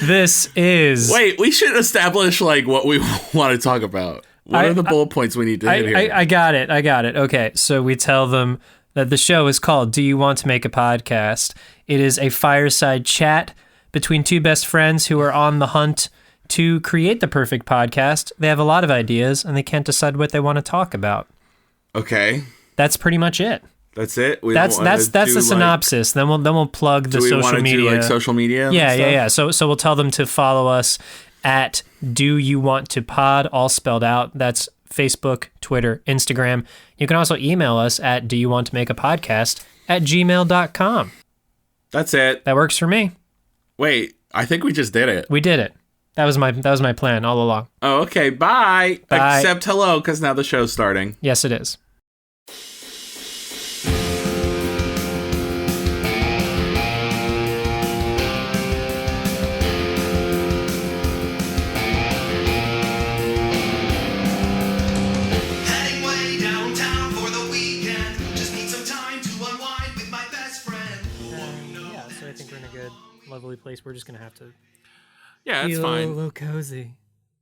This is... Wait, we should establish like what we want to talk about. What are the bullet points we need to hit here? I got it. Okay, so we tell them that the show is called Do You Want to Make a Podcast? It is a fireside chat between two best friends who are on the hunt to create the perfect podcast. They have a lot of ideas, and they can't decide what they want to talk about. Okay. That's pretty much it. That's it? That's the synopsis. Then we'll plug the social media. Do like social media? Yeah. So we'll tell them to follow us at Do You Want to Pod, all spelled out. That's Facebook, Twitter, Instagram. You can also email us at doyouwanttomakeapodcast@gmail.com. That's it. That works for me. Wait, I think we just did it. We did it. That was my plan all along. Oh, okay. Bye. Bye. Except hello, because now the show's starting. Yes, it is. Lovely place. We're just gonna have to it's fine. A little cozy.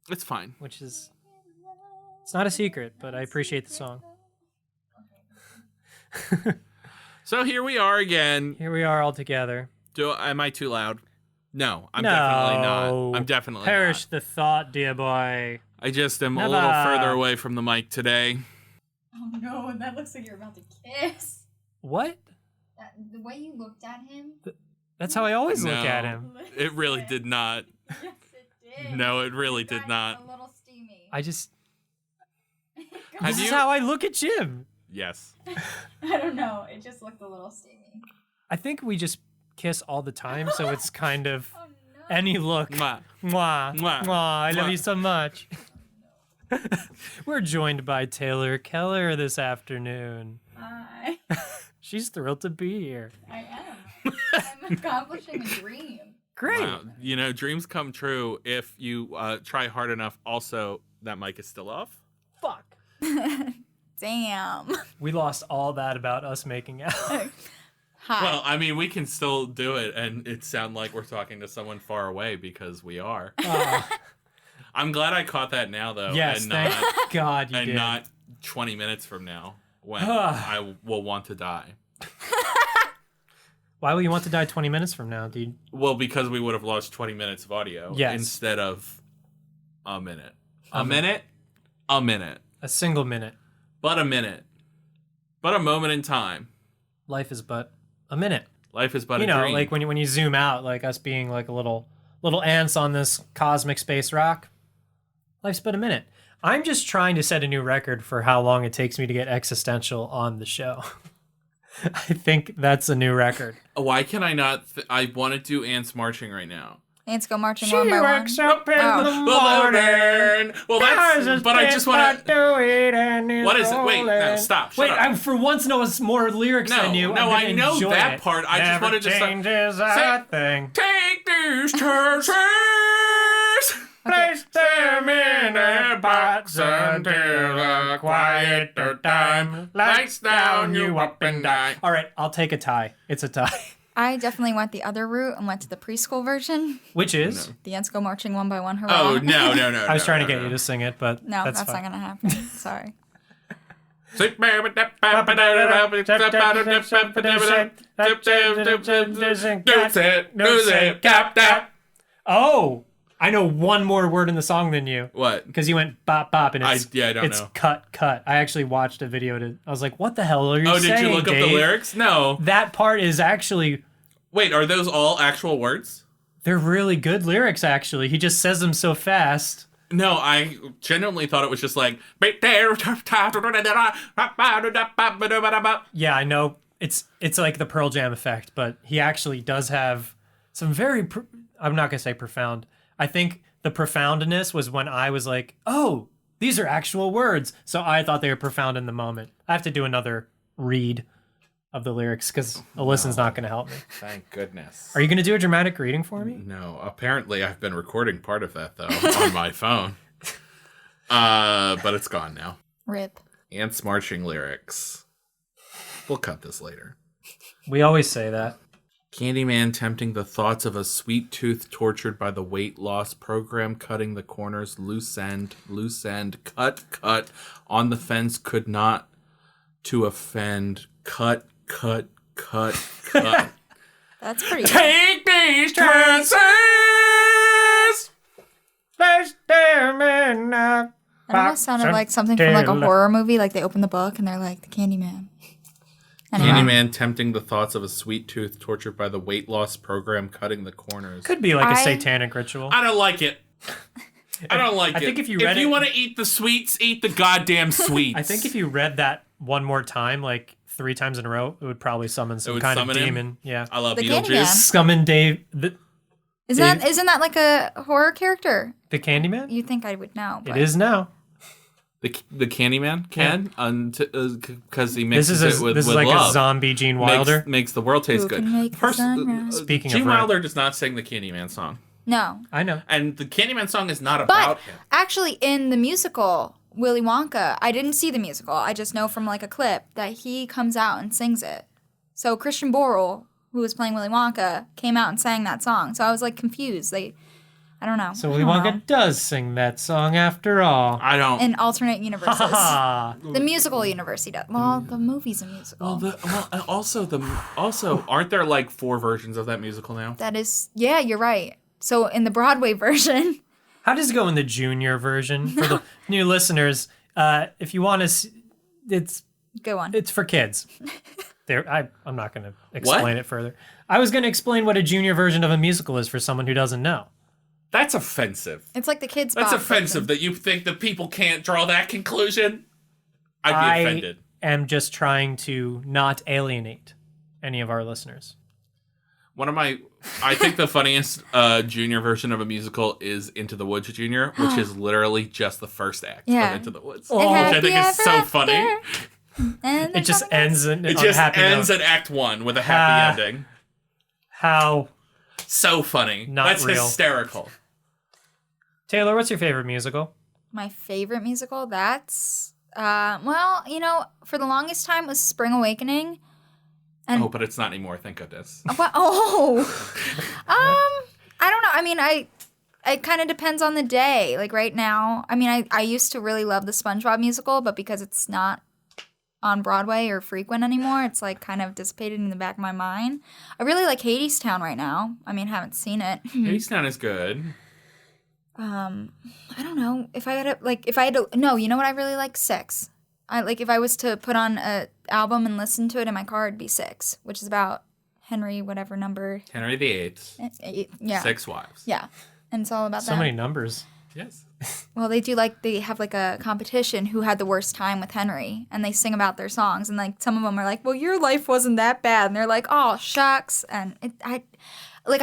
It's fine. Which is, it's not a secret, but I appreciate the song. So here we are again. Here we are all together. Am I too loud? No, definitely not. I'm definitely Perish not. the thought, dear boy. I just am a little further away from the mic today. Oh no, that looks like you're about to kiss. What? The way you looked at him. That's how I always look at him. It really did not. Yes, it did. No, it really did not. A little steamy. I just... This is how I look at Jim. Yes. I don't know. It just looked a little steamy. I think we just kiss all the time, so it's kind of Oh no. any look. Mwah. Mwah. Mwah. Mwah. I love Mwah. you so much. We're joined by Taylor Kellar this afternoon. Hi. She's thrilled to be here. I am. I'm accomplishing a dream. Great. Wow. You know, dreams come true if you try hard enough. Also, that mic is still off. Fuck. Damn. We lost all that about us making out. Hi. Well, I mean, we can still do it, and it sound like we're talking to someone far away because we are. I'm glad I caught that now, though. Yes, and thank not, God you and did. not 20 minutes from now when I will want to die. Why will you want to die 20 minutes from now, dude? Well, because we would have lost 20 minutes of audio instead of a minute. A minute? A minute. A single minute. But a minute. But a moment in time. Life is but a minute. Life is but a dream. You know, dream. like when you zoom out, like us being like a little ants on this cosmic space rock. Life's but a minute. I'm just trying to set a new record for how long it takes me to get existential on the show. I think that's a new record. Why can I not? I want to do ants marching right now. Ants go marching She one by one. wakes up in the morning. Well, that's. But I just want to. What is it? Wait, no, stop. Shut Wait, up. I for once know more lyrics than you. No, I know enjoy that it. part. I just wanted to changes a thing. Take these chances. Place them in a box until a quieter time. Lights down, you up and die. All right, I'll take a tie. It's a tie. I definitely went the other route and went to the preschool version. Which is? The ants go marching one by one. Hurrah. Oh, no. I was trying to get you to sing it, but No, that's not fine. going to happen. Sorry. Oh, I know one more word in the song than you. What? Because you went bop bop and it's I don't it's know. cut. I actually watched a video I was like, what the hell are you saying, did you look up the lyrics? No. That part is actually... Wait, are those all actual words? They're really good lyrics, actually. He just says them so fast. No, I genuinely thought it was just like... Yeah, I know. It's like the Pearl Jam effect, but he actually does have some very... I'm not going to say profound. I think the profoundness was when I was like, oh, these are actual words. So I thought they were profound in the moment. I have to do another read of the lyrics because Alyssa's not going to help me. Thank goodness. Are you going to do a dramatic reading for me? No, apparently I've been recording part of that, though, on my phone. But it's gone now. Rip. Ants marching lyrics. We'll cut this later. We always say that. Candyman tempting the thoughts of a sweet tooth tortured by the weight loss program, cutting the corners, loose end, cut, on the fence, could not to offend, cut. That's pretty good. Take these chances! It almost sounded like something from like a horror movie, like they open the book and they're like, the Candyman. Anyway. Candyman tempting the thoughts of a sweet tooth tortured by the weight loss program, cutting the corners. Could be like a satanic ritual. I don't like it. I don't like it. I think if you read if you want to eat the sweets, eat the goddamn sweets. I think if you read that one more time, like 3 times in a row, it would probably summon some kind of demon. Him? Yeah. I love the Beetlejuice. Candyman. Summon Dave. Isn't that like a horror character? The Candyman? You think I would know. But. It is now. The Candyman can, because he mixes this is it with this is with like love. a zombie Gene Wilder. Makes the world taste Who good. can make the sunrise? Speaking Gene of Wilder does not sing the Candyman song. No. I know. And the Candyman song is not But about him. actually in the musical, Willy Wonka, I didn't see the musical. I just know from like a clip that he comes out and sings it. So Christian Borle, who was playing Willy Wonka, came out and sang that song. So I was like confused. I don't know. So Willy Wonka does sing that song after all. I don't. In alternate universes. Ha The musical universe he does. Well, the movie's a musical. Also, aren't there like 4 versions of that musical now? That is, yeah, you're right. So in the Broadway version, How does it go in the junior version for the new listeners? If you want to, go on. it's for kids. I'm not going to explain it further. I was going to explain what a junior version of a musical is for someone who doesn't know. That's offensive. It's like the kids' That's Bob offensive version. that you think that people can't draw that conclusion. I'd be offended. I am just trying to not alienate any of our listeners. I think the funniest junior version of a musical is Into the Woods Junior, which is literally just the first act of Into the Woods, which I think is so funny. It just ends in It on just happy ends note. at Act 1 with a happy ending. How So funny. Not That's real. hysterical. Taylor, what's your favorite musical? My favorite musical, that's, for the longest time was Spring Awakening. And But it's not anymore, thank goodness. What? Oh, I don't know. I mean, it kind of depends on the day. Like right now, I mean, I used to really love the SpongeBob musical, but because it's not on Broadway or frequent anymore, it's like kind of dissipated in the back of my mind. I really like Hadestown right now. I mean, haven't seen it. Hadestown is good. I don't know if I had to. No, you know what I really like? Six. If I was to put on a album and listen to it in my car, it'd be Six, which is about Henry, whatever number. Henry VIII. Yeah. 6 wives. Yeah. And it's all about So that. many numbers. Yes. Well, they have like a competition who had the worst time with Henry, and they sing about their songs, and like some of them are like, well, your life wasn't that bad, and they're like, oh, shucks, and I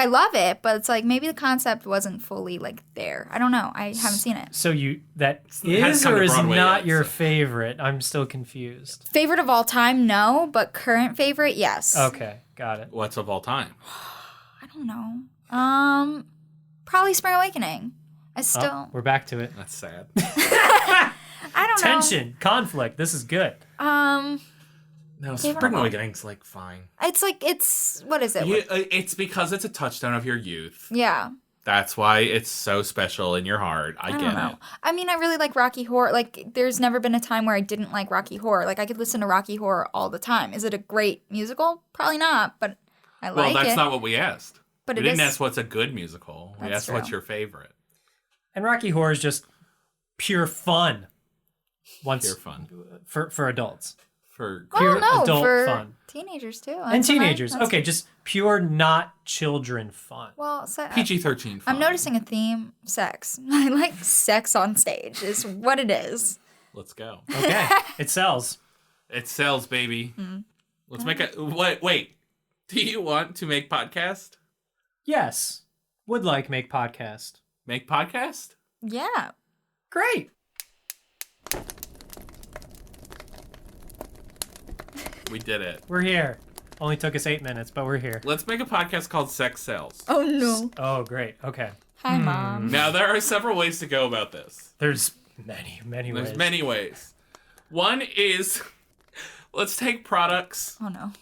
love it, but it's like maybe the concept wasn't fully like there. I don't know. I haven't seen it. So that hasn't is come or to is Broadway not yet, your so. favorite? I'm still confused. Favorite of all time, no, but current favorite, yes. Okay, got it. What's of all time? I don't know. Probably Spring Awakening. I still. Oh, we're back to it. That's sad. I don't know. Tension, conflict. This is good. No, Favorite Spring of all- Awakening's like fine. It's what is it? It's because it's a touchstone of your youth. Yeah. That's why it's so special in your heart. I don't get know. it. I mean, I really like Rocky Horror. Like, there's never been a time where I didn't like Rocky Horror. Like, I could listen to Rocky Horror all the time. Is it a great musical? Probably not, but I like it. Well, that's not what we asked. But we it didn't is- ask what's a good musical. We That's asked what's true. your favorite. And Rocky Horror is just pure fun. Pure fun. For adults. For pure no, adult for fun. teenagers too. And teenagers. Okay, just pure not children fun. Well, so, PG-13 fun. I'm noticing a theme: sex. I like sex on stage. Is what it is. Let's go. Okay, it sells. It sells, baby. Mm-hmm. Let's make a... Wait. Do you want to make podcast? Yes. Would like make podcast. Make podcast? Yeah. Great. We did it. We're here. Only took us 8 minutes, but we're here. Let's make a podcast called Sex Sells. Oh no. Oh, great. Okay. Hi, Mom. Now, there are several ways to go about this. There's many ways. There's many ways. One is, let's take products Oh no.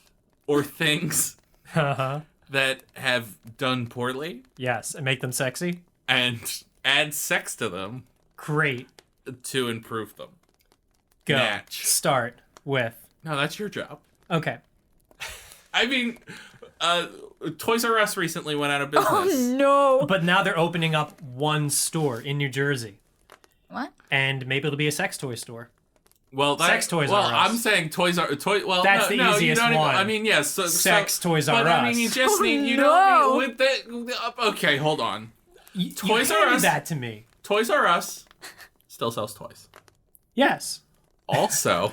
or things Uh-huh. that have done poorly Yes, and make them sexy. and add sex to them Great. to improve them. Go. Match. Start with. No, that's your job. Okay. I mean, Toys R Us recently went out of business. Oh no. But now they're opening up one store in New Jersey. What? And maybe it'll be a sex toy store. Well, Sex Toys well, R Us. I'm saying Toys R Well, That's the you easiest don't even- one. I mean, yes. Sex Toys R But I mean, Us. you just need. You no. don't need with the. Okay, hold on. Toys you R handed Us. that to me. Toys R Us still sells toys. Yes. Also,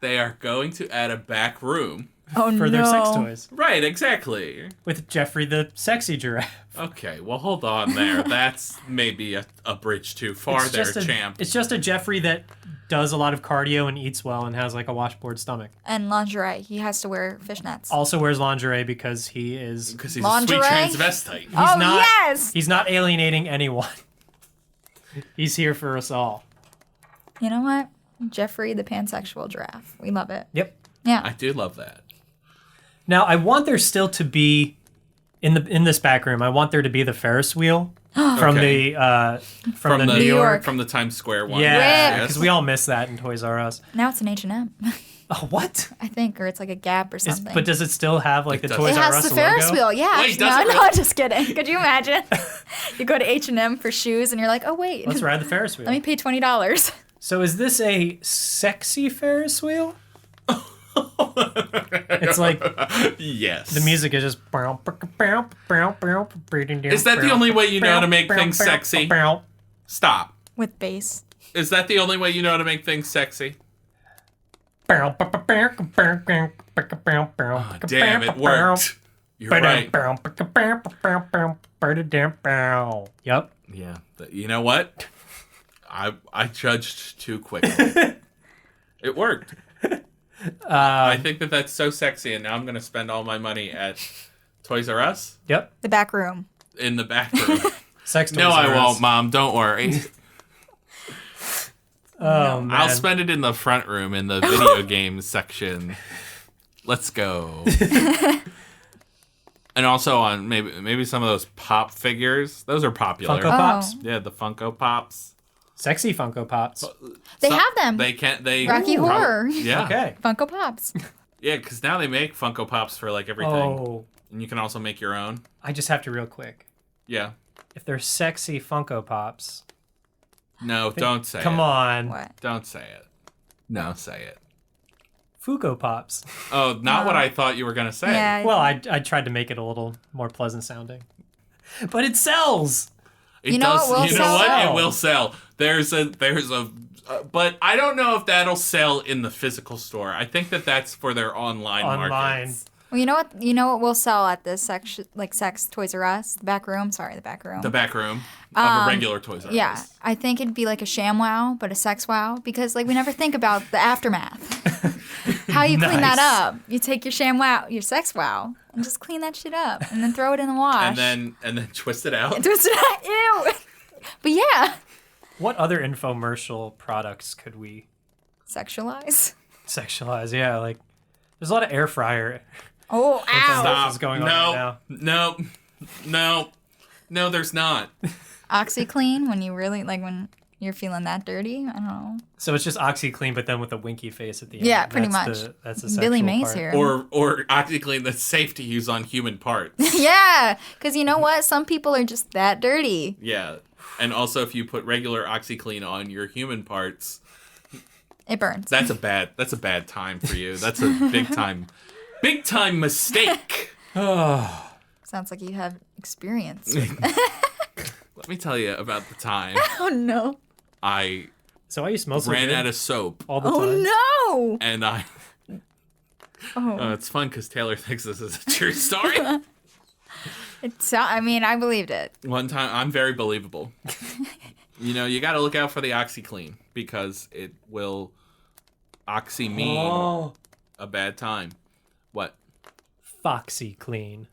they are going to add a back room. Oh For no. their sex toys. Right, exactly. With Jeffrey the sexy giraffe. Okay, well, hold on there. That's maybe a bridge too far there, champ. It's just a Jeffrey that does a lot of cardio and eats well and has like a washboard stomach. And lingerie. He has to wear fishnets. Also wears lingerie because he is. Because he's Lingerie? a sweet transvestite. Oh, not, yes! He's not alienating anyone. He's here for us all. You know what? Jeffrey the pansexual giraffe. We love it. Yep. Yeah. I do love that. Now I want there still to be in this back room. I want there to be the Ferris wheel from Okay. from the New York. From the Times Square one. Yeah, Rip. because we all miss that in Toys R Us. Now it's an H&M, Oh, what? I think, or it's like a Gap or something. But does it still have like the does. Toys it R has Us the Ferris logo? wheel, yeah. Wait, no, does it no, really? just kidding. Could you imagine? You go to H&M for shoes and you're like, oh, wait. Let's ride the Ferris wheel. Let me pay $20. So is this a sexy Ferris wheel? It's like Yes. the music is just. Is that the only way you know how to make things sexy? Stop. With bass. Is that the only way you know how to make things sexy? Damn, Damn, it worked. You're right. Yep. Yeah. You know what? I judged too quickly. It worked. I think that's so sexy, and now I'm going to spend all my money at Toys R Us Yep. The back room. in the back room. Sex toys. No, I are won't, us. Mom. Don't worry. Oh man. I'll spend it in the front room in the video games section. Let's go. And also on maybe some of those pop figures. Those are popular. Funko Pops. Yeah, the Funko Pops. Sexy Funko Pops. They have them. They can't. They Rocky Horror. Yeah. Okay. Funko Pops. Yeah, because now they make Funko Pops for like everything, Oh, and you can also make your own. I just have to real quick. Yeah. If they're sexy Funko Pops, No, don't say it. come on, What? Don't say it. No, say it. Funko Pops. Oh, not what I thought you were gonna say. Yeah. Well, I tried to make it a little more pleasant sounding, but it sells. It You know does. what will You know what? sell? It will sell. There's a. But I don't know if that'll sell in the physical store. I think that's for their online Online. markets. Well, you know what? You know what we'll sell at this section, like sex Toys R Us, the back room. Sorry, the back room. The back room of a regular Toys R Us. Yeah, I think it'd be like a sham wow, but a sex wow, because like we never think about the aftermath. How you clean that Nice. up? You take your sham wow, your sex wow, and just clean that shit up, and then throw it in the wash. And then twist it out. twist it out. Ew. But yeah, What other infomercial products could we sexualize. sexualize? Yeah, like there's a lot of air fryer. Oh, ow! Stop. Is going on right now. No, there's not. OxyClean when you really like when you're feeling that dirty. I don't know. So it's just OxyClean, but then with a winky face at the end. Yeah, pretty That's much. that's the Billy sexual Mays part. here. Or OxyClean that's safe to use on human parts. Yeah, because you know what? Some people are just that dirty. Yeah. And also if you put regular OxyClean on your human parts, It burns. that's a bad time for you. That's a big time mistake. Sounds like you have experience. Let me tell you about the time Oh no. I So why you smell so ran good out of soap all the Oh time? no. and I Oh. it's fun because Taylor thinks this is a true story. I mean, I believed it. One time, I'm very believable. You got to look out for the OxyClean because it will oxy mean Oh, a bad time. What? Foxy Clean.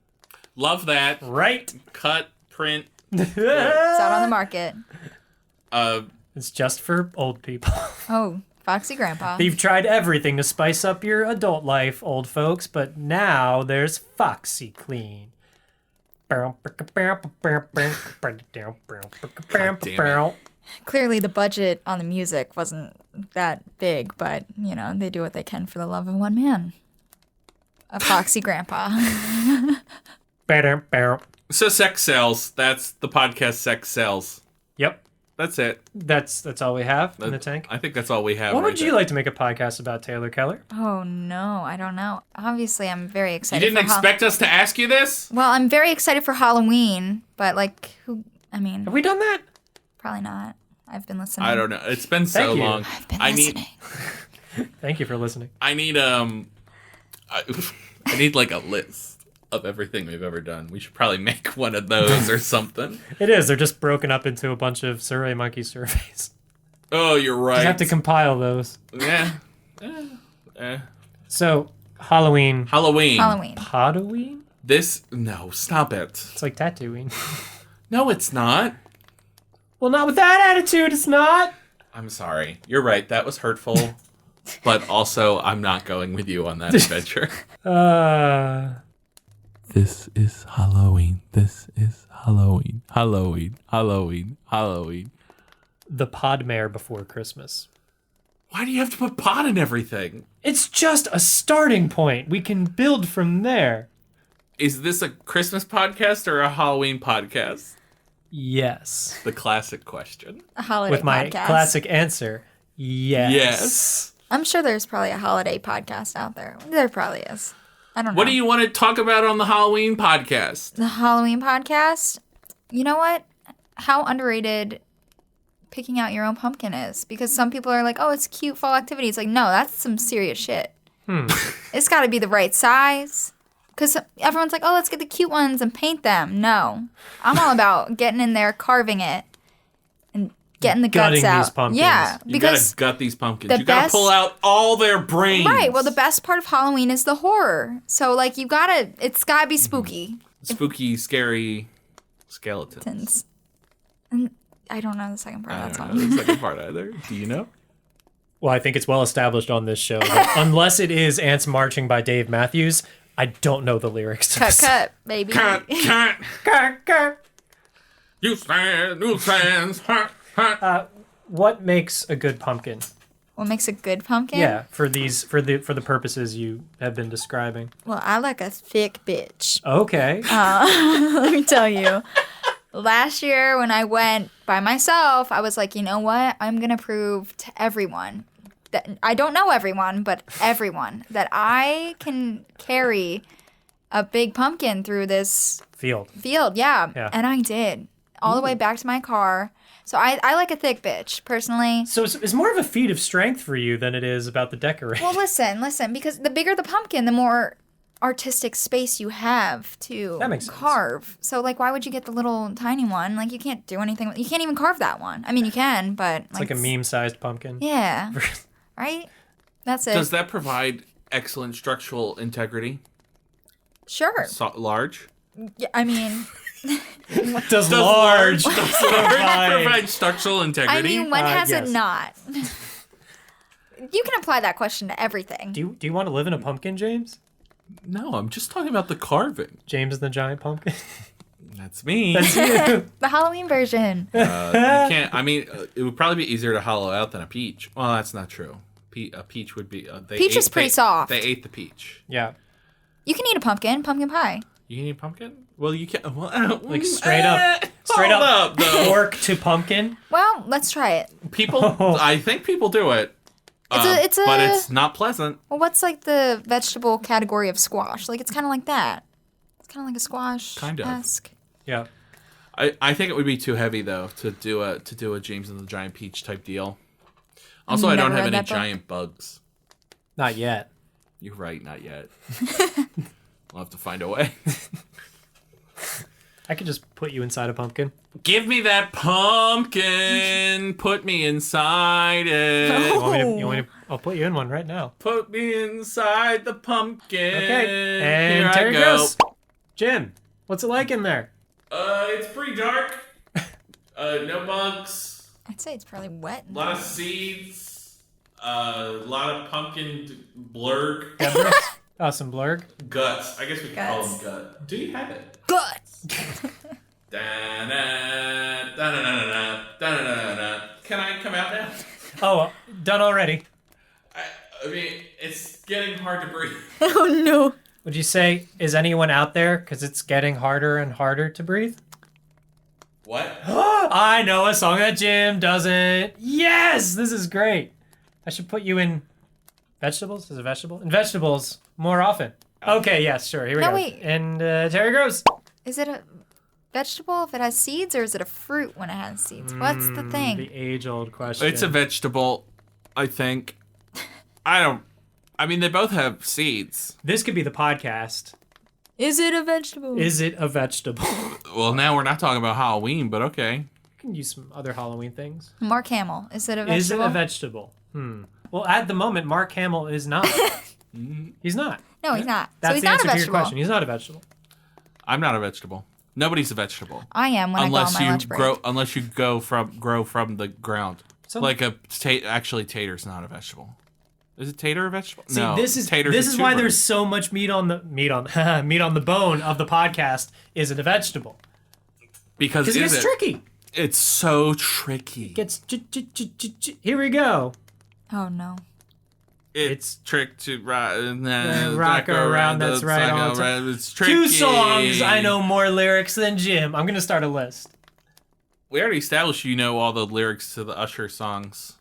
Love that. Right. Cut, print. It's out on the market. Uh, It's just for old people. Oh, Foxy Grandpa. You've tried everything to spice up your adult life, old folks, but now there's Foxy Clean. Clearly, the budget on the music wasn't that big, but, you know, they do what they can for the love of one man. A Foxy Grandpa. So sex sells. That's the podcast. Sex sells. Yep. That's it. That's all we have in the tank. I think that's all we have. What right would you like to make a podcast about, Taylor Kellar? Oh, no, I don't know. Obviously, I'm very You excited. didn't expect us to ask you this? Well, I'm very excited for Halloween, but, like, Have we done that? probably not. I've been listening. I don't know. It's been so Thank you. long. I've been I listening. Thank you for listening. I need I need like a list of everything we've ever done. We should probably make one of those or something. It is. They're just broken up into a bunch of SurveyMonkey surveys. Oh, you're right. You have to compile those. Yeah. So, Halloween. Halloween. Podoween? No, stop it. It's like tattooing. No, it's not. Well, not with that attitude, it's not. I'm sorry. You're right. That was hurtful. But also, I'm not going with you on that adventure. This is Halloween. This is Halloween. Halloween. Halloween. Halloween. The Podmare before Christmas. Why do you have to put pot in everything? It's just a starting point. We can build from there. Is this a Christmas podcast or a Halloween podcast? Yes. The classic question. A holiday With my podcast. classic answer, yes. Yes. I'm sure there's probably a holiday podcast out there. There probably is. I don't know. What do you want to talk about on the Halloween podcast? The Halloween podcast? You know what? How underrated picking out your own pumpkin is. Because some people are like, oh, it's cute fall activity. It's like, no, that's some serious shit. It's got to be the right size. Because everyone's like, oh, let's get the cute ones and paint them. No. I'm all about getting in there, carving it, and getting the Gutting guts out. these pumpkins. Yeah, You because gotta gut these pumpkins. the You gotta best- pull out all their brains. right. Well, the best part of Halloween is the horror. So like, it's gotta be spooky. Spooky, scary skeletons. And I don't know the second part I of that don't song. know the second part either. Do you know? Well, I think it's well established on this show that unless it is Ants Marching by Dave Matthews, I don't know the lyrics to this. Cut, baby. Can't. You stand. What makes a good pumpkin? What makes a good pumpkin? Yeah, for the purposes you have been describing. Well, I like a thick bitch. Okay. Let me tell you. Last year when I went by myself, I was like, you know what? I'm going to prove to everyone that I don't know everyone, but everyone that I can carry a big pumpkin through this Field. Yeah. Yeah. And I did. All the way back to my car. So I like a thick bitch, personally. So it's more of a feat of strength for you than it is about the decoration. Well, listen, because the bigger the pumpkin, the more artistic space you have to That makes sense. carve. So, like, why would you get the little tiny one? Like, you can't do anything. You can't even carve that one. I mean, you can, but It's like a meme-sized pumpkin. Yeah. Right? That's it. Does that provide excellent structural integrity? Sure. Large? Yeah, I mean, Does large Provide structural integrity? I mean, when has yes. it not? You can apply that question to everything. Do you want to live in a pumpkin, James? No, I'm just talking about the carving. James the giant pumpkin. That's me. That's you. The Halloween version. You can't. I mean, it would probably be easier to hollow out than a peach. Well, that's not true. A peach would be. Peach is pretty soft. They ate the peach. Yeah. You can eat a pumpkin pie. You can eat pumpkin? Well, you can't. Well, Like straight up hold up, though. pork to pumpkin. Well, let's try it. People, I think people do it. It's a- but it's not pleasant. Well, what's like the vegetable category of squash? Like, it's kind of like that. It's kind of like a squash. Kind of. Yeah. I think it would be too heavy though to do a James and the Giant Peach type deal. Also, I don't Never have read any that book. giant bugs. Not yet. You're right, not yet. We'll have to find a way. I could just put you inside a pumpkin. Give me that pumpkin. Put me inside it. You want me to, I'll put you in one right now. Put me inside the pumpkin. Okay. Here And I Terry go. goes. Jim, what's it like in there? It's pretty dark. No bugs. I'd say it's probably wet. A lot of seeds. A lot of pumpkin blurg. Oh, some blurg. Guts. I guess we can call Guts. them gut. Do you have it? Guts. Da-na, da-na-na-na, da-na-na-na. Can I come out now? Oh, done already. I mean, it's getting hard to breathe. Oh no. Would you say, is anyone out there? Because it's getting harder and harder to breathe. What? I know a song that Jim doesn't. Yes, this is great. I should put you in vegetables. Is it vegetable? In vegetables more often. Okay, yes, sure. Here we No, go. wait. And Terry Gross. Is it a vegetable if it has seeds, or is it a fruit when it has seeds? What's the thing? The age-old question. It's a vegetable, I think. I mean, they both have seeds. This could be the podcast. Is it a vegetable? Is it a vegetable? Well, now we're not talking about Halloween, but okay. You can use some other Halloween things. Mark Hamill. Is it a vegetable? Is it a vegetable? Well, at the moment, Mark Hamill is not. He's not. No, he's not. That's So he's the not answer a to your vegetable. question. He's not a vegetable. I'm not a vegetable. Nobody's a vegetable. I am when I go on my lunch break. Unless you grow from the ground. So- Like actually, tater's not a vegetable. Is it tater a vegetable? See, no, this is tater's a why tuber. there's so much meat on the meat on the bone of the podcast. Is it a vegetable? Because Because it gets tricky. It's so tricky. Gets here we go. Oh no. It's trick to rock around, that's right, all the time. It's tricky. 2 songs I know more lyrics than Jim. I'm gonna start a list. We already established you know all the lyrics to the Usher songs,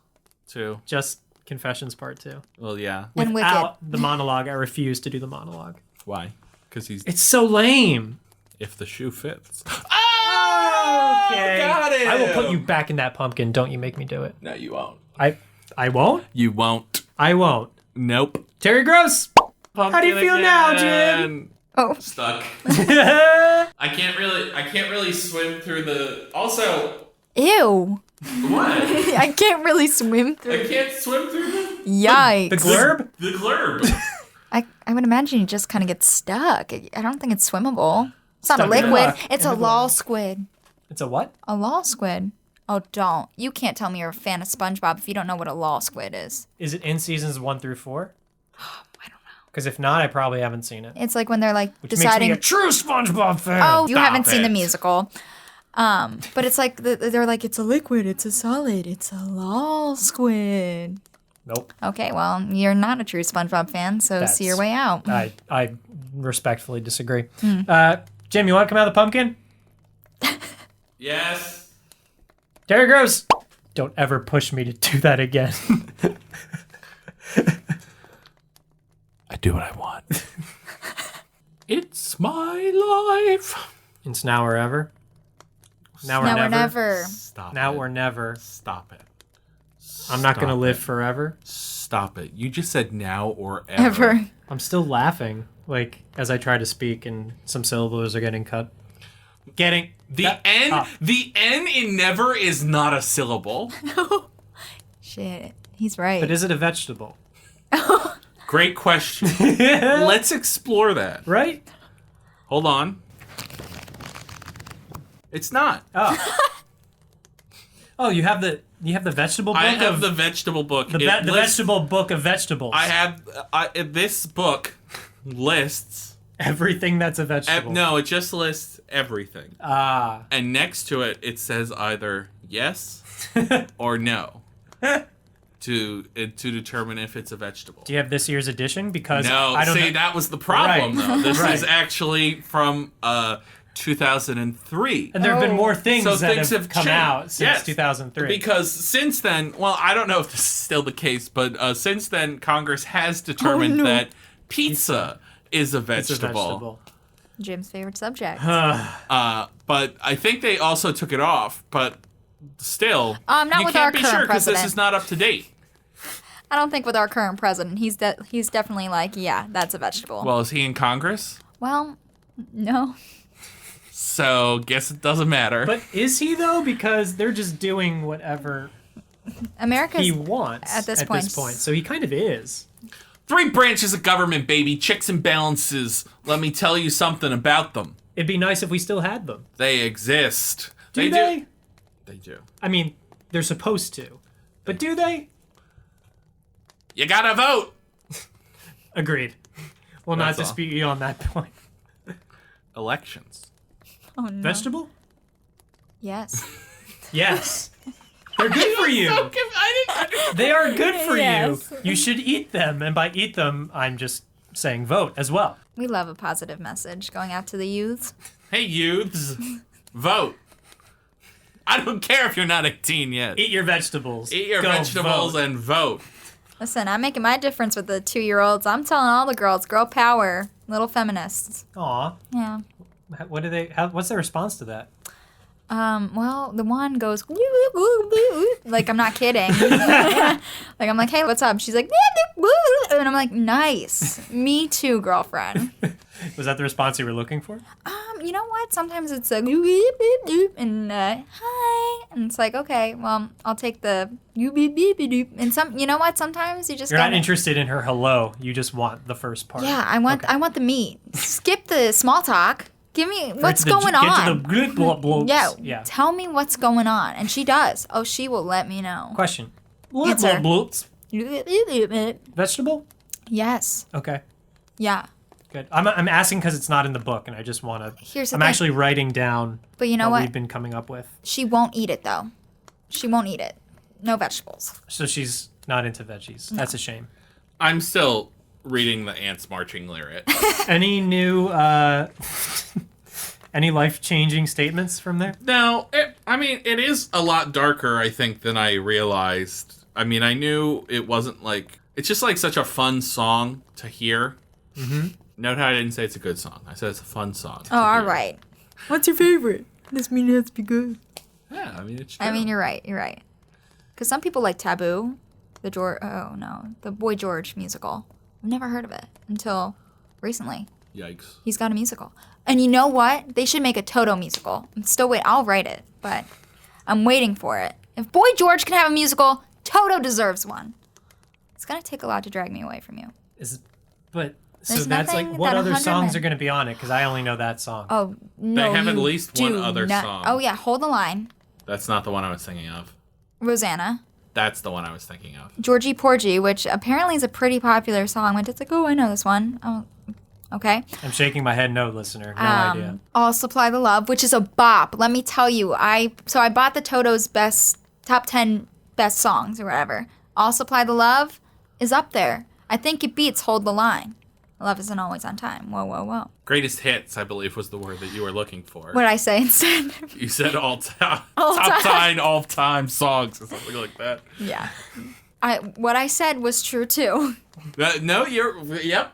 too. Just Confessions Part 2. Well, yeah. And Without the monologue, I refuse to do the monologue. Why? Because he's It's so lame. if the shoe fits. Okay. Got it. I will put you back in that pumpkin. Don't you make me do it. No, you won't. I won't? You won't. I won't. Nope. Terry Gross. How do you feel now, Jim? Oh. Stuck. I can't really swim through the. Also, Ew. what? I can't really swim I through. can't swim through Yikes. The glurb? the glurb. I would imagine you just kind of get stuck. I don't think it's swimmable. It's not a Stuck in the liquid. muck. It's In a the lol glurb. squid. It's a what? A lol squid. Oh, don't. You can't tell me you're a fan of SpongeBob if you don't know what a lol squid is. Is it in seasons 1 through 4? I don't know. Because if not, I probably haven't seen it. It's like when they're like Which deciding. makes me a true SpongeBob fan. Oh, you Stop haven't seen the it. musical. But it's like they're like it's a liquid, it's a solid, it's a lol squid. Nope. Okay, well, you're not a true SpongeBob fan, so see your way out. I respectfully disagree. Hmm. Jim, you want to come out of the pumpkin? Yes. Terry Gross. Don't ever push me to do that again. I do what I want. It's my life. It's now or ever. Now or Now never. or never. Stop Now it. or never. Stop it. I'm not going to Stop live it. forever. Stop it. You just said now or ever. Ever. I'm still laughing, like, as I try to speak and some syllables are getting cut. The N in never is not a syllable. Shit, he's right. But is it a vegetable? Great question. Let's explore that. Right? Hold on. It's not. Oh, you have the vegetable book. I have of, the vegetable book. the It lists- vegetable book of vegetables. I have this book lists. Everything that's a vegetable. No, it just lists everything. Ah. And next to it, it says either yes or no to determine if it's a vegetable. Do you have this year's edition? Because No, I don't see, know. that was the problem, Right. though. This Right. is actually from 2003. And there have been more things So that things have have come changed. out since Yes. 2003. Because since then, well, I don't know if this is still the case, but since then, Congress has determined that pizza is a it's a vegetable. vegetable. Jim's favorite subject. But I think they also took it off. But still, Not you with can't our be current sure because this president. is not up to date. I don't think with our current president, he's definitely like, yeah, that's a vegetable. Well, is he in Congress? Well, no. So guess it doesn't matter. But is he, though? Because they're just doing whatever America's he wants at this point. So he kind of is. 3 branches of government, baby. Checks and balances. Let me tell you something about them. It'd be nice if we still had them. They exist. Do they? They do. I mean, they're supposed to. But do they? You gotta vote. Agreed. We'll not That's all. dispute you on that point. Elections. Oh no. Vegetable? Yes. Yes. They're good for you. They are good for Yes. you. You should eat them. And by eat them, I'm just saying vote as well. We love a positive message going out to the youths. Hey, youths, vote. I don't care if you're not 18 yet. Eat your vegetables. Eat your Go vegetables vote. and vote. Listen, I'm making my difference with the 2-year-olds. I'm telling all the girls, girl power, little feminists. Aw. Yeah. What do they? What's their response to that? Well, the one goes, like, I'm not kidding. Like, I'm like, hey, what's up? She's like, and I'm like, nice. Me too, girlfriend. Was that the response you were looking for? You know what? Sometimes it's like, and hi. And it's like, okay, well, I'll take the, and you know what? Sometimes you just You're not gotta- interested in her hello. You just want the first part. Yeah, I want the meat. Skip the small talk. Give me what's Get to the- going get on. to the bloop, bloop, bloops. Yeah, tell me what's going on. And she does. Oh, she will let me know. Question. Bloop, Answer. bloop, bloops. Vegetable? Yes. Okay. Yeah. Good. I'm asking because it's not in the book, and I just want to. Here's the I'm thing. actually writing down. But you know what what? we've been coming up with. She won't eat it though. She won't eat it. No vegetables. So she's not into veggies. That's a shame. I'm still reading the ants marching lyric. Any new, any life-changing statements from there? No, it is a lot darker, I think, than I realized. I mean, I knew it wasn't like... It's just like such a fun song to hear. Mm-hmm. Note how I didn't say it's a good song. I said it's a fun song. Oh, all right. What's your favorite? This means it has to be good. Yeah, I mean, it's true. I mean, you're right. You're right. Because some people like Taboo, the Boy George musical. I've never heard of it until recently. Yikes. He's got a musical. And you know what? They should make a Toto musical. I'm still waiting. I'll write it, but I'm waiting for it. If Boy George can have a musical, Toto deserves one. It's going to take a lot to drag me away from you. So There's that's like, nothing what that other 100 songs men- are going to be on it? Because I only know that song. Oh, no. have at you least one do other not- song. Oh, yeah. Hold the line. That's not the one I was thinking of. Rosanna. That's the one I was thinking of. Georgie Porgy, which apparently is a pretty popular song. But it's like, oh, I know this one. Oh, okay. I'm shaking my head no, listener. No idea. I'll Supply the Love, which is a bop. Let me tell you, I bought the Toto's top 10 best songs or whatever. I'll Supply the Love is up there. I think it beats Hold the Line. Love isn't always on time. Whoa, whoa, whoa. Greatest hits, I believe, was the word that you were looking for. What'd I say instead? You said top All-time. 10 all-time songs or something like that. Yeah. What I said was true too. No, yep.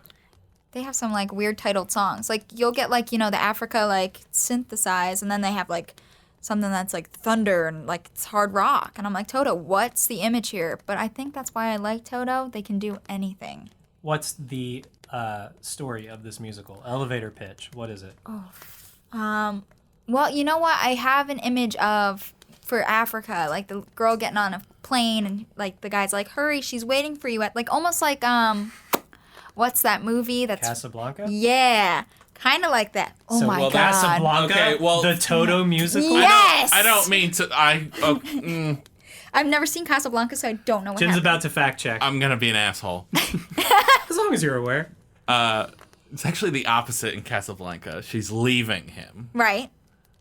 They have some like weird titled songs. Like you'll get like, the Africa like synthesized, and then they have like something that's like thunder and like it's hard rock. And I'm like, Toto, what's the image here? But I think that's why I like Toto. They can do anything. What's the story of this musical? Elevator pitch. What is it? Well, you know what? I have an image of for Africa, like the girl getting on a plane and like the guy's like, hurry, she's waiting for you at like almost like what's that movie that's Casablanca? Yeah. Kind of like that. Oh my god. Casablanca, Okay, well- the Toto musical? Yes! I don't mean to. I've never seen Casablanca, so I don't know what Jim's happened. about to fact check. I'm gonna be an asshole. As long as you're aware. It's actually the opposite in Casablanca. She's leaving him, Right.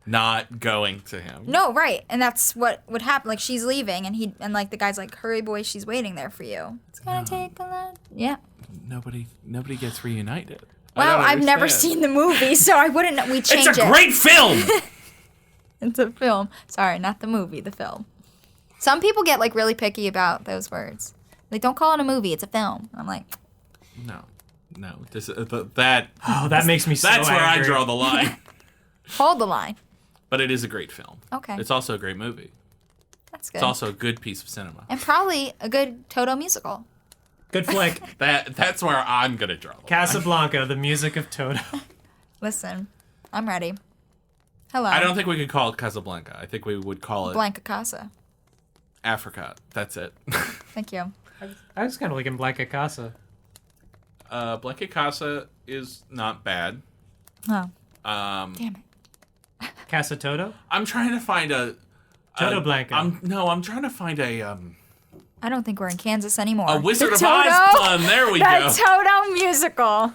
not going to him. No, right. And that's what would happen. Like she's leaving and like the guy's like, hurry boy, she's waiting there for you. It's gonna take a lot. Yeah. Nobody gets reunited. Well, I I've don't never understand. seen the movie, so I wouldn't know. We change It's a it. great film. It's a film. Sorry, not the movie, the film. Some people get like really picky about those words. Like, don't call it a movie, it's a film. I'm like, No. This, that. Oh, that makes me so That's where I angry. draw the line. hold the line. But it is a great film. Okay. It's also a great movie. That's good. It's also a good piece of cinema. And probably a good Toto musical. Good flick. That's where I'm gonna draw the line. Casablanca, the music of Toto. Listen, I'm ready. Hello. I don't think we could call it Casablanca. I think we would call it Blanca Casa. Africa. That's it. Thank you. I was kind of liking Blanca Casa. Blanca Casa is not bad. Oh, Damn damn it. Casa Toto? I'm trying to find a Toto Blanca. I'm trying to find a I don't think we're in Kansas anymore. A Wizard The of Oz Toto- pun. There we The go. Toto musical.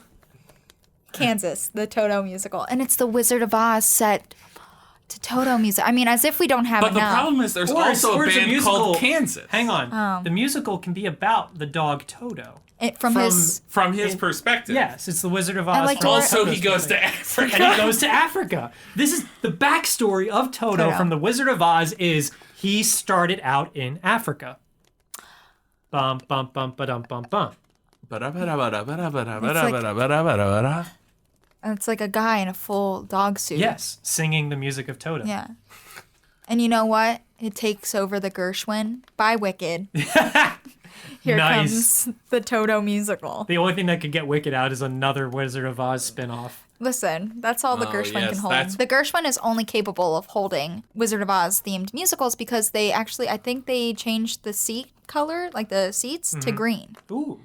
Kansas, the Toto musical. And it's the Wizard of Oz set to Toto music. I mean, as if we don't have But the enough. problem is there's Or also a it's band musical. called Kansas. Hang on. The musical can be about the dog Toto. From his... From his perspective. Yes, it's the Wizard of Oz. like from Dora- Also, he Toto's goes to perspective. Africa. And he goes to Africa. This is the backstory of Toto from the Wizard of Oz is he started out in Africa. Bum, bum, bum, ba-dum, bum, bum. It's like a guy in a full dog suit. Yes, singing the music of Toto. Yeah. And you know what? It takes over the Gershwin by Wicked. Here Nice. comes the Toto musical. The only thing that could get Wicked out is another Wizard of Oz spinoff. Listen, that's all the Oh, Gershwin yes, can hold. that's- The Gershwin is only capable of holding Wizard of Oz themed musicals because they actually, I think they changed the seat color, like the seats, to green. Ooh.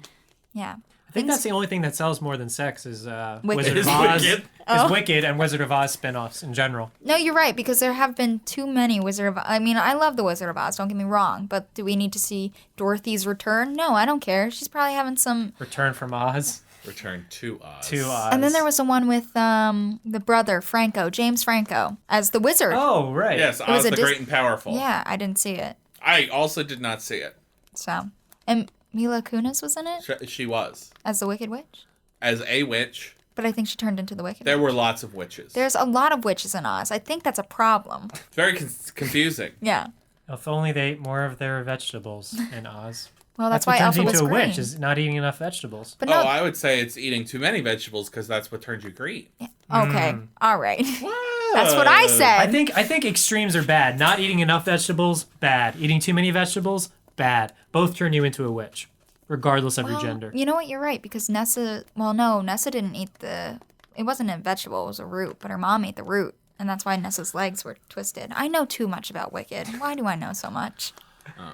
Yeah. I think that's the only thing that sells more than sex is Wicked. Wizard of Is Oz. Wicked? Is Wicked and Wizard of Oz spinoffs in general. No, you're right, because there have been too many Wizard of Oz. I mean, I love the Wizard of Oz, don't get me wrong, but do we need to see Dorothy's return? No, I don't care. She's probably having some... Return from Oz Return to Oz. to Oz. And then there was the one with the brother, Franco, James Franco, as the wizard. Oh, right. Yes, was Oz a the Great and Powerful. Yeah, I didn't see it. I also did not see it. So, and Mila Kunis was in it She was. as the Wicked Witch, As a witch, but I think she turned into the Wicked there Witch. were lots of witches. There's a lot of witches in Oz. I think that's a problem. It's very confusing. Yeah. If only they ate more of their vegetables in Oz. Well, that's what why turns you Alpha was into a green. witch is not eating enough vegetables. But Oh, no. I would say it's eating too many vegetables because that's what turns you green. Okay. All right. What? That's what I said. I think extremes are bad. Not eating enough vegetables, bad. Eating too many vegetables, bad. Both turn you into a witch, regardless of your gender. You know what? You're right because Nessa. Well, no, Nessa didn't eat the. It wasn't a vegetable. It was a root. But her mom ate the root, and that's why Nessa's legs were twisted. I know too much about Wicked. Why do I know so much?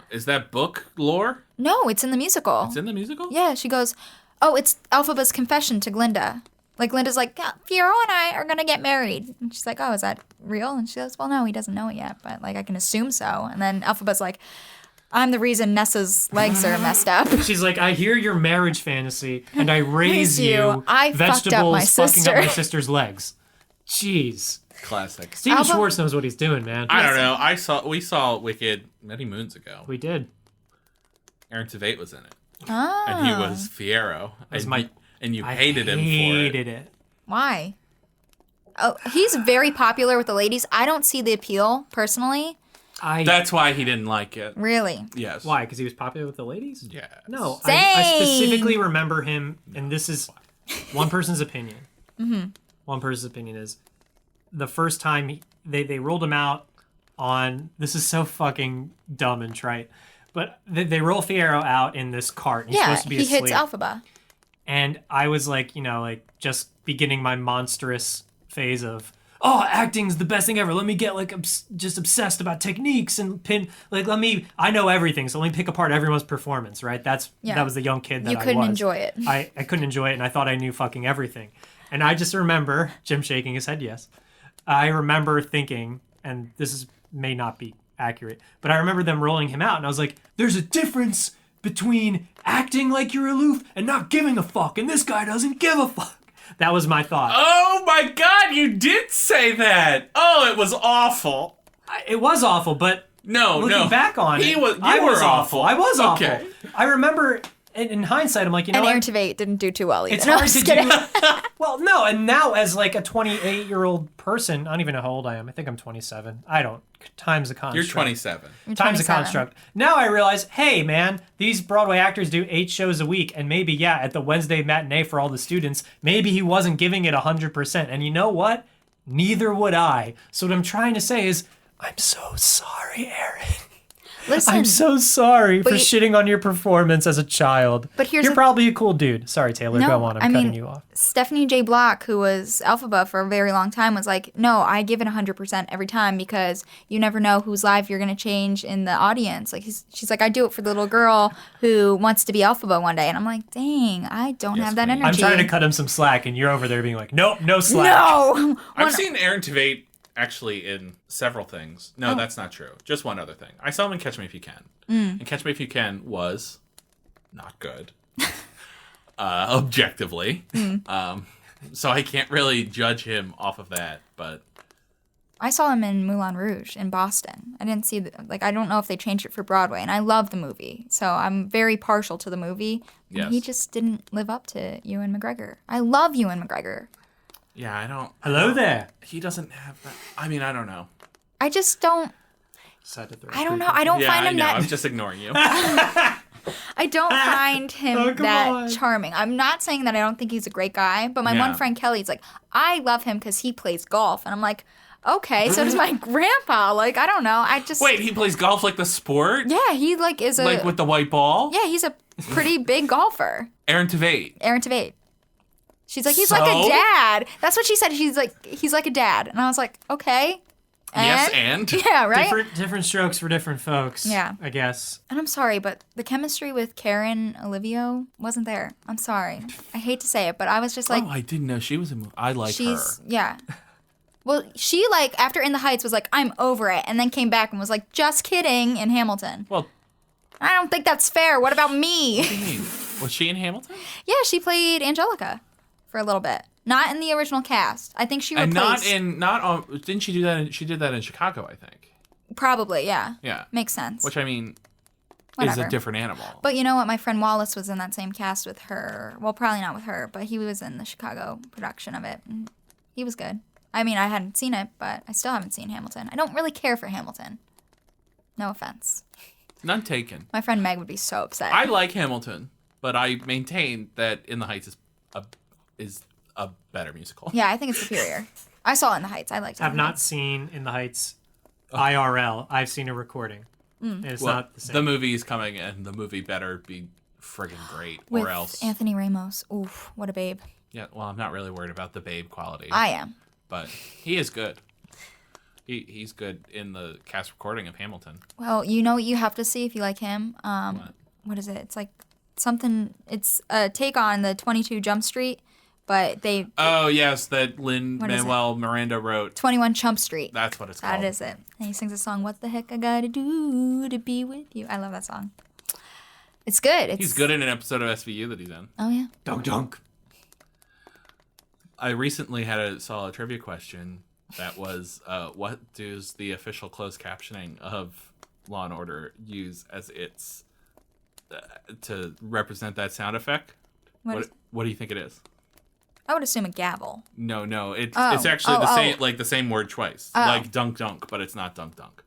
Is that book lore? No, it's in the musical. It's in the musical? Yeah, she goes, oh, it's Elphaba's confession to Glinda. Like, Glinda's like, yeah, Fiero and I are going to get married. And she's like, oh, is that real? And she goes, well, no, he doesn't know it yet, but, like, I can assume so. And then Elphaba's like, I'm the reason Nessa's legs are messed up. She's like, I hear your marriage fantasy, and I raise you I fucked up my vegetables fucking up my sister. sister's legs. Jeez. Classic. Steven Alpha- Schwartz knows what he's doing, man. I don't know. We saw Wicked many moons ago. We did. Aaron Tveit was in it. Oh. And he was Fiero. And you hated him for it. Hated it. Why? Oh, he's very popular with the ladies. I don't see the appeal, personally. That's why he didn't like it. Really. Yes. Why? Because he was popular with the ladies? Yes. No, I Same. specifically remember him, and this is one person's opinion. Mm-hmm. One person's opinion is the first time they rolled him out on. This is so fucking dumb and trite, but they roll Fiero out in this cart. And he's Yeah, supposed to be he asleep. hits Elphaba. And I was like, just beginning my monstrous phase of, oh, acting's the best thing ever. Let me get just obsessed about techniques and I know everything, so let me pick apart everyone's performance, right? That was the young kid that You I couldn't was. enjoy it. I couldn't enjoy it, and I thought I knew fucking everything. And I just remember, Jim shaking his head, yes. I remember thinking, and may not be accurate, but I remember them rolling him out, and I was like, there's a difference between acting like you're aloof and not giving a fuck, and this guy doesn't give a fuck. That was my thought. Oh my god, you did say that! Oh, it was awful. It was awful, but looking back on it, I was awful. I was awful. Okay. I remember, in hindsight, I'm like, And Aaron Tveit didn't do too well either. it's No, I'm hard to just kidding. do. Well, no, and now as like a 28-year-old person, I don't even know how old I am. I think I'm 27. I don't. Time's a construct. You're 27. You're Time's a 27. construct. Now I realize, hey, man, these Broadway actors do 8 shows a week, and maybe, at the Wednesday matinee for all the students, maybe he wasn't giving it 100%. And you know what? Neither would I. So what I'm trying to say is, I'm so sorry, Aaron. Listen, I'm so sorry for you- shitting on your performance as a child. But here's You're the- probably a cool dude. Sorry, Taylor. No, Go on. I'm I cutting mean, you off. Stephanie J. Block, who was Elphaba for a very long time, was like, no, I give it 100% every time because you never know whose life you're going to change in the audience. Like she's like, I do it for the little girl who wants to be Elphaba one day. And I'm like, dang, I don't have that queen. energy. I'm trying to cut him some slack, and you're over there being like, nope, no slack. No! I've seen Aaron Tveit actually in several things. No, that's not true. Just one other thing. I saw him in Catch Me If You Can. And Catch Me If You Can was not good. Objectively. So I can't really judge him off of that, but... I saw him in Moulin Rouge in Boston. I didn't see, I don't know if they changed it for Broadway, and I love the movie. So I'm very partial to the movie. And Yes. he just didn't live up to Ewan McGregor. I love Ewan McGregor. Yeah, I don't... Hello there. He doesn't have that... I mean, I don't know. I just don't, I don't know. I don't Yeah, find I him know. that... I'm just ignoring you. I don't find him Oh, come that on. charming. I'm not saying that I don't think he's a great guy, but my Yeah. one friend Kelly's like, I love him because he plays golf. And I'm like, okay, so does my grandpa. Like, I don't know. I just... Wait, he plays golf like the sport? Yeah, he like is a... Like with the white ball? Yeah, he's a pretty big golfer. Aaron Tveit. Aaron Tveit. She's like, he's like So? a dad. That's what she said. He's like a dad. And I was like, okay. Yes, and? Yeah, right? Different strokes for different folks. Yeah. I guess. And I'm sorry, but the chemistry with Karen Olivio wasn't there. I'm sorry. I hate to say it, but I was just like, Oh, I didn't know she was in... I like her. yeah. Well, she like, after In the Heights was like, I'm over it. And then came back and was like, just kidding in Hamilton. Well, I don't think that's fair. What about me? what do you mean? Was she in Hamilton? Yeah, she played Angelica for a little bit. Not in the original cast. I think she replaced... And not on... Didn't she do that? She did that in Chicago, I think. Probably, yeah. Yeah. Makes sense. Which, I mean, Whatever. is a different animal. But you know what? My friend Wallace was in that same cast with her. Well, probably not with her, but he was in the Chicago production of it. And he was good. I mean, I hadn't seen it, but I still haven't seen Hamilton. I don't really care for Hamilton. No offense. None taken. My friend Meg would be so upset. I like Hamilton, but I maintain that In the Heights is a better musical. Yeah, I think it's superior. I saw it in the Heights. I liked it. I've not seen In the Heights IRL. I've seen a recording. And it's Well, not the same. the movie is coming, and the movie better be friggin' great, With or else. Anthony Ramos. Oof, what a babe. Yeah, well, I'm not really worried about the babe quality, I am. but he is good. He's good in the cast recording of Hamilton. Well, you know what you have to see if you like him? What is it? It's like something, it's a take on the 22 Jump Street, but they... Oh, yes, that What is Lin-Manuel Miranda wrote. 21 Chump Street. That's what it's called. That is it. And he sings a song, What the Heck I Gotta Do to Be With You. I love that song. It's good. He's good in an episode of SVU that he's in. Oh, yeah. Dunk dunk. I recently saw a trivia question that was, what does the official closed captioning of Law & Order use as its, to represent that sound effect? What What do you think it is? I would assume a gavel. No, it's Oh. actually Oh, the oh. same, like the same word twice, like dunk dunk, but it's not dunk dunk.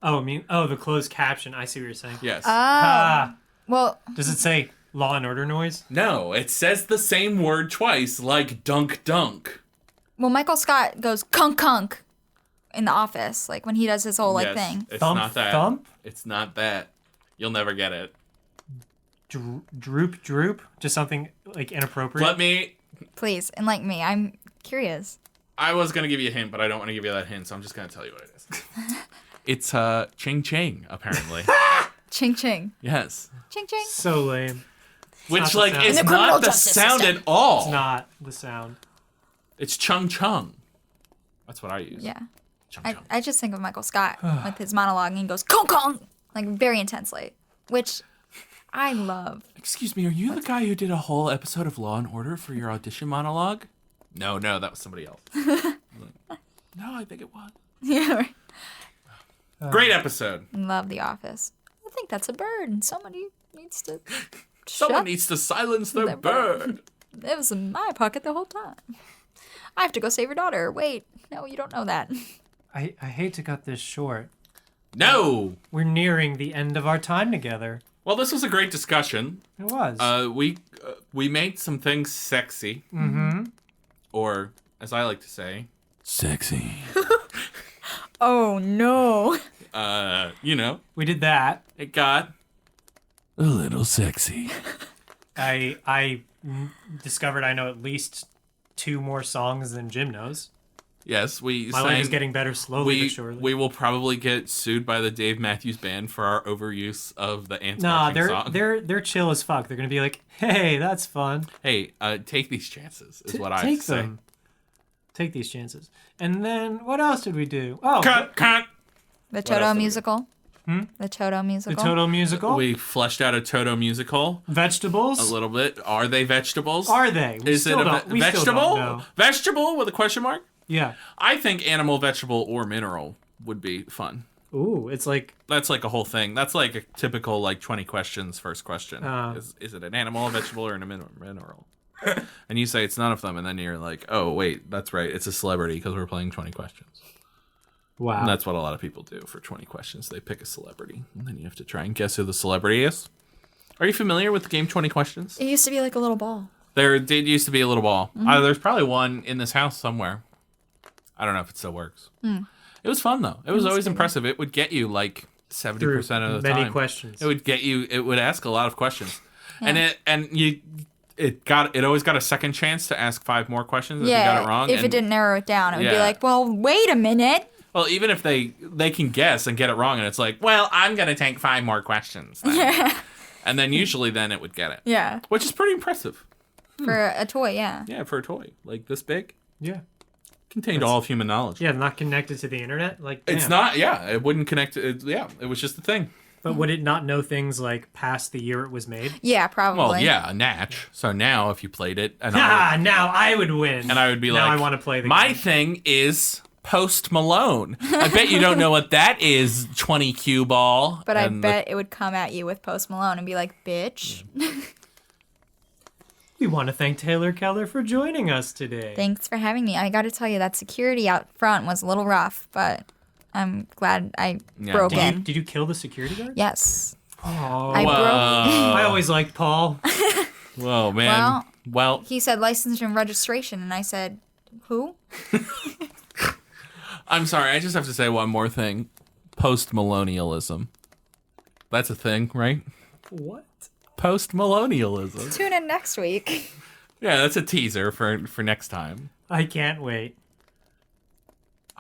Oh, the closed caption. I see what you're saying. Yes. Ah. Well, Does it say Law and Order noise? No, it says the same word twice, like dunk dunk. Michael Scott goes kunk kunk in The Office, like when he does his whole Yes, thing. It's Thump, not that. thump? It's not that. You'll never get it. Droop droop? Just something like inappropriate? Let me. Please, enlighten me. I'm curious. I was gonna give you a hint, but I don't want to give you that hint, so I'm just gonna tell you what it is. It's ching ching, apparently. Ching ching. Yes. Ching ching. So lame. Which not the like sound. is In the criminal not the justice sound system. at all. It's not the sound. It's chung chung. That's what I use. Yeah. Chung I, chung. I just think of Michael Scott with his monologue and he goes kong kong like very intensely, which I love. Excuse me, are you the guy who did a whole episode of Law and Order for your audition monologue? No, that was somebody else. No, I think it was. Yeah, right. Great episode. Love The Office. I think that's a bird and somebody needs to Someone shut needs to silence their their bird. It was in my pocket the whole time. I have to go save your daughter. Wait, no, you don't know that. I hate to cut this short. No. We're nearing the end of our time together. Well, this was a great discussion. It was. We made some things sexy. Mm-hmm. Or, as I like to say, sexy. Oh no. You know, We did that. it got a little sexy. I discovered I know at least 2 more songs than Jim knows. Yes, we My sang, life is getting better slowly but we, surely. we will probably get sued by the Dave Matthews Band for our overuse of the Ants Nah, marching song. they're chill as fuck. They're gonna be like, hey, that's fun. Hey, take these chances, is what I have Take to say. them. take these chances. And then what else did we do? Oh, Cut. The else Toto did we do? musical. The Toto the musical. Toto musical. We fleshed out a Toto musical Vegetables. a little bit. Are they vegetables? Are they? We Is it still a don't- we still vegetable? don't know. Vegetable with a question mark? Yeah. I think animal, vegetable, or mineral would be fun. Ooh, it's like That's like a whole thing. That's like a typical 20 questions first question. Oh. Is it an animal, a vegetable, or a mineral? And you say it's none of them, and then you're like, oh wait, that's right, it's a celebrity because we're playing 20 questions. wow. And that's what a lot of people do for 20 questions. They pick a celebrity, and then you have to try and guess who the celebrity is. Are you familiar with the game 20 questions? It used to be like a little ball. There did used to be a little ball. There's probably one in this house somewhere. I don't know if it still works. It was fun though. It was always impressive. It would get you like 70% of the many time. questions. It would get you. It would ask a lot of questions, and it always got a second chance to ask 5 more questions if you got it wrong. If it didn't narrow it down, it would be Yeah. like, well, wait a minute. Well, even if they can guess and get it wrong, and it's like, well, I'm gonna take 5 more questions. Then. And then usually then it would get it. Yeah. Which is pretty impressive. For a toy, yeah. Yeah, for a toy like this big, yeah. contained all of human knowledge. Yeah, not connected to the internet. Like It's damn. not. Yeah, it wouldn't connect. It was just a thing. But would it not know things like past the year it was made? Yeah, probably. Well, yeah, a natch. So now if you played it, and Ah, now I would win. I would be now like, I want to play the my game. thing is Post Malone. I bet you don't know what that is, 20 cue ball. But I And bet it would come at you with Post Malone and be like, bitch. We want to thank Taylor Kellar for joining us today. Thanks for having me. I got to tell you, that security out front was a little rough, but I'm glad I broke Did in. you, did you kill the security guard? Yes. Oh, I broke. I always liked Paul. Whoa, man. Well, He said license and registration, and I said, who? I'm sorry. I just have to say one more thing. Post-millennialism. That's a thing, right? What? Post-millennialism. Tune in next week. Yeah, that's a teaser for next time. I can't wait.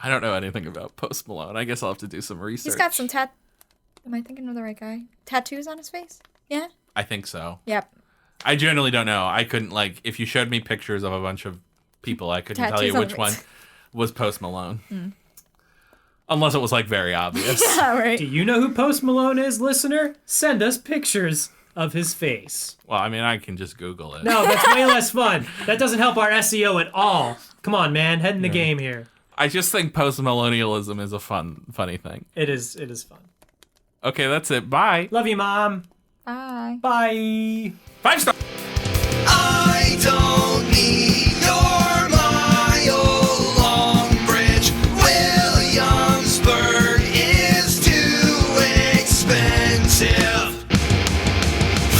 I don't know anything about Post Malone. I guess I'll have to do some research. He's got some Am I thinking of the right guy? Tattoos on his face? Yeah? I think so. Yep. I generally don't know. I couldn't, like, if you showed me pictures of a bunch of people, I couldn't tell you Tattoos on which the one face. was Post Malone. Unless it was, like, very obvious. All right. Do you know who Post Malone is, listener? Send us pictures of his face. Well, I mean, I can just Google it. No, that's way less fun. That doesn't help our SEO at all. Come on, man. Head in the game here. I just think post-millennialism is a funny thing. It is fun. Okay, that's it. Bye. Love you, Mom. Bye. Bye. 5 stars. I don't need your mile-long bridge. Williamsburg is too expensive.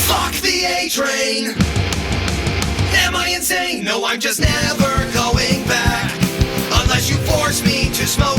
Fuck the A-train. Am I insane? No, I'm just never going back. Unless you force me to smoke